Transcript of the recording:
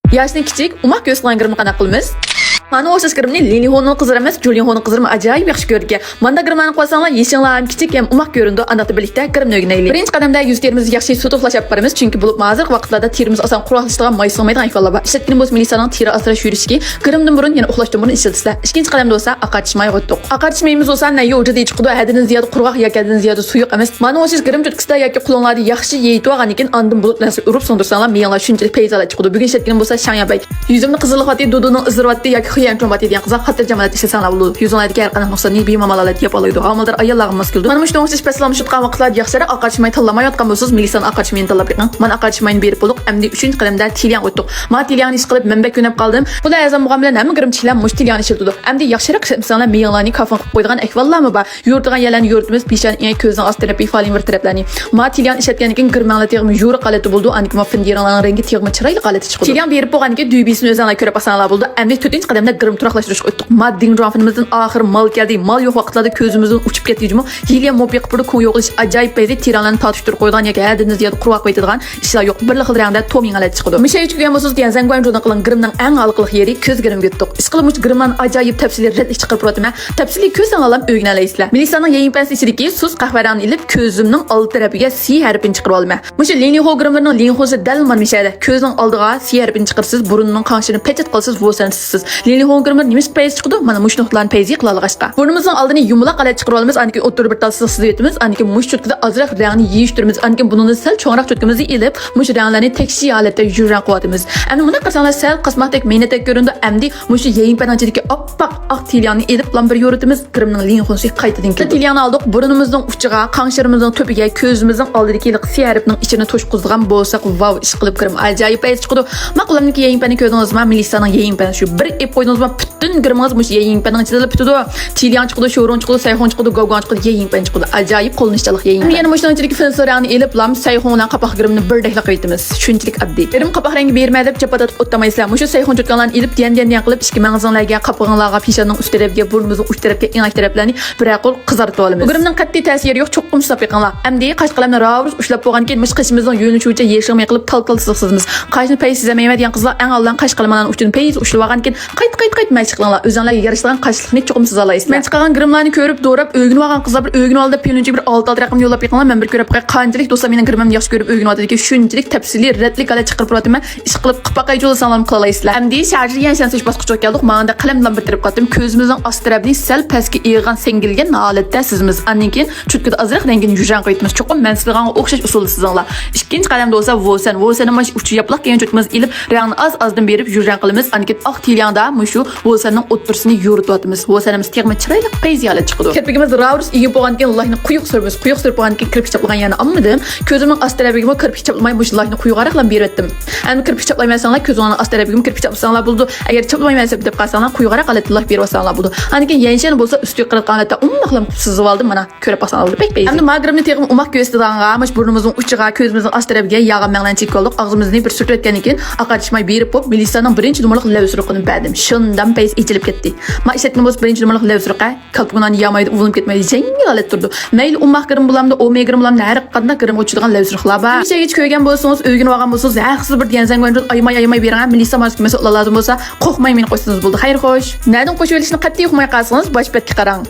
Yoshni kichik, umoq ko'z qilgan grimni qanaqa qilamiz? Mana o'sha grimni Linhonning qizlari emas, Julionning qizlari ajoyib yaxshi ko'rgan. Manda grimni qo'ysanglar, yeshinglar ham kichik ham umoq ko'rindi. Anaqda birlikda grimni o'rganaylik. Birinchi qadamda yuz terimizni yaxshi sutuqlashib boramiz, chunki bu hozir vaqtlarda terimiz oson quruqlashadigan may sig'maydigan ahvollar bor. Ishlatgan bo'lsa Melisaning teri asrash yurishiga grimdan burun yana uxlashdan burun ishlatsa. Ikkinchi qadamda bo'lsa oqartishmay o'tdik. Oqartishmaymiz bo'lsa, nayi o'jida chiqdi, hadidan ziyod quruq yoki hadidan ziyod suyuq emas. Mana o'sha grim cho'tkisida yoki qulonlarda yaxshi yeyib olgan ekan, andin bulut narsa urib sondirsanglar, miyanglar shunchalik payzala chiqdi. Bugun ishlatgan bo'lsa shanyabay. Yuzimni qizillatdi, duduning izirvatdi yoki xiyanchombatdi degan qizlar xotirjamlik ishlasanglar bo'ladi. Yuzinglardagi har qanday nuqsonni bemalollar deb oladi. Amaldar ayollarga mos keldi. Mana shunday o'xshash paslam shutgan vaqtlarda yaxshiroq oqartishmay tanlamayotgan bo'lsangiz, Melisani oqartishmayni tanlab beqing. Men oqartishmayni berib bo'lib, endi 3-qadamda tilyan o'tdik. Men tilyanni ish qilib manba ko'nab qoldim. Bular azam bo'lgan bilan hamma grimchilar mush tilyanni ishlatdi. Endi yaxshiroq ishlatsanlar, miyanglarni kafon qilib qo'ydigan ahvollarmi bor? Yurtgan yerlarni yurtimiz, peshon ko'zning osti tarafi falin bir taraflarni. Men tilyan ishlatgan ekan grimanglar tegmi yuri qalati bo'ldi. Aniki men findiranlarning rangi tegmi chiroyli qalati chiqdi. Tilyan berib bo'lgan ekan duybisini o'zinglar ko'rib olsanglar bo'ldi. Endi 4-qadamda grim turaqlashtirishga o'tdik. Madding rafimizdan oxir mal keldi. Mal yo'q vaqtlarda ko'zimizdan uchib ketdimi? Hiliya mobiq pur kun yo'qlish ajoyib payda tiranlarni tortishtirib qo'ygan yoki hadini ziyod quruq qo'yadigan ishlar yo'q. Bir xil rangda tomingalar chiqdi. Mishay uchgan bo'lsangiz degan zangwan jo'dan qilgan grimning eng aniqlik yeri ko'z grimga o'tdik. Ish qilib grimdan ajoyib tafsilli redlik chiqarib o'tdim. Tafsilli ko'z anglalam o'rganalaysizlar. Milisaning yangi pasi ichidagi sus qahvarani ilib ko'zimning old tarafiga C harfini chiqarib oldim. Musha Linho grimning Linhosi dal mana mishaydi. Ko'zning oldiga C harfini chiqarsiz, burunning qanshini pechat qilsiz, vosansiz. Linho grimning nimis payz chiqdi. Mana mush nuqtalarni payzi qilalg'ashqa. Burnimizning oldini yumaloq qalay chiqarib olamiz. Aniki o'tir bir talsiz sizaytimiz. Aniki mush cho'tkida azroq rangni yeyishtiramiz. Aniki bunini sal cho'ngroq cho'tkimizni ilib, mush ranglarni tekshi holatda yurran qo'yamiz. Endi buni qilsanglar sal qismatdek meynatek ko'rindi. Endi mush yeyin panachidagi oppoq oq tilyanni ilib lam bir yoritimiz. Grimning linhosi qaytadan keldi. Tilyanni oldik. Burnimizning uchiga, qanshirimizni to'piga, ko'zimizning oldidagi C harfining ichini to'shqizgan bo'lsak, wow, ish qilib grim ajoyib payz chiqdi. Maqolamniki yeyin pani ko'rdingizmi? Milisaning yeyin pani shu bir ep qo'ydingizmi? Butun grimimiz mush yeyin paning ichida bitdi. Tilyan chiqdi, sho'ron chiqdi, sayxon chiqdi, govgon chiqdi, yeyin pani chiqdi. Ajoyib qo'lnishchalik yeyin. Yana mushdan ichidagi filsorani ilib lam sayxon bilan qapoq grimni birdekla qaytamiz. Shunchalik oddiy. Grim qapoq rangi bermay deb chapatatib o'tamaysizlar. Mush sayxon cho'tganlarni ilib diyan qilib ishki mang'izinglarga, qapog'inglarga, peshonning uch tarafiga, burnimizning uch tarafiga, eng taraflarni bir qo'l qizartib olamiz. Grimning qat'iy ta'siri yo'q, cho'qqim ushlab yiqinglar. Endi qash qalamni ravus ushlab qo'ygan keyin mush qishimizning yo'lini shucha yeshilmay qilib tal sizsizmiz. Qashni payz sizamayman degan qizlar eng oldin qash qalamlarni uchun payz ushlab olgan keyin qayt chiqinglar. O'zinglarga yarashadigan qashliqni cho'qim siza olasizlar. Men chiqqan grimlarni ko'rib, do'rab, o'rganib olgan qizlar bir o'rganib oldi, penunchi bir 6 raqamni yo'llab yiqinglar. Men bir ko'rib qo'y, qanchalik do'stlar mening grimimni yaxshi ko'rib o'rganib oldi ekan, shunchalik tafsili redlik qala chiqarib qo'yaman. Ish qilib qipaqay yo'lasanglar qilaysizlar. Endi sharji yanshansish bosqichga keldik. Menda qalam bilan bitirib qoldim. Ko'zimizning ost tarafini sal pastga e'g'an sengilgan holatda sizmiz. Andan keyin chutkida azroq rangini yuzan qo'yamiz. Cho'qim men sizlarga o'xshash usulda sizinglar. Ikkinchi qadamda bo'lsa vosan mash uchi yaplaq kelgan cho'tkimiz ilib rangni azdan berib yuzan qilamiz. Andan keyin oq tilyanda mushu vosanning o'ttirsini yo'ritib vosanimiz tegma chiroyli payziyalar chiqdi. Kirpigimiz ravus egib bo'lgan keyin Allohni quyuq surib bo'lgan keyin kirpik chaplagan yana olmadim. Ko'zimning ost tarafiga kirpik chaplamay mush Allohni quyuqroq bilan berib o'tdim. Endi kirpik chaplamaysanlar ko'zingning ost tarafiga kirpik chaplasanlar bo'ldi. Agar chaplamaysan deb qolsanglar quyuqroq qalatlar berib olsanglar bo'ldi. Andan keyin yanshan bo'lsa ustiga qirqan holatda ummoqlam sizib oldim. Mana ko'rib olsanglar bo'ldi. Pek payzi. Endi magrimni tegim umoq ko'stidanga, mush burnimizning uchiga, ko'zimizning ost tarafiga yog'am manglan chek oldik. Og'zimizni bir surtayotgan keyin oqartishmay berib qo'yib, Milisaning birinchi numaralı lavzruqini berdim. Shundan payz ichilib ketdi. Men ishlatgan bo'lsa birinchi numaralı lavzruqa kalpug'dan yamaydi, uvilib ketmaydi. Jangil olat turdi. Mayli umoq grim bulamda, omega grim bulamda har qanday grim o'chirgan lavzruqlar bor. Bir şeyga ko'rgan bo'lsangiz, o'rganib olgan bo'lsangiz, haqsiz bir degan zangwan aymay beraman. Milisa maskasi lazım bo'lsa, qo'rqmay meni qo'ysangiz bo'ldi. Xayr xo'sh. Nerdan qo'shib olishni qat'iy uqmay qolsangiz, bosh betga qarang.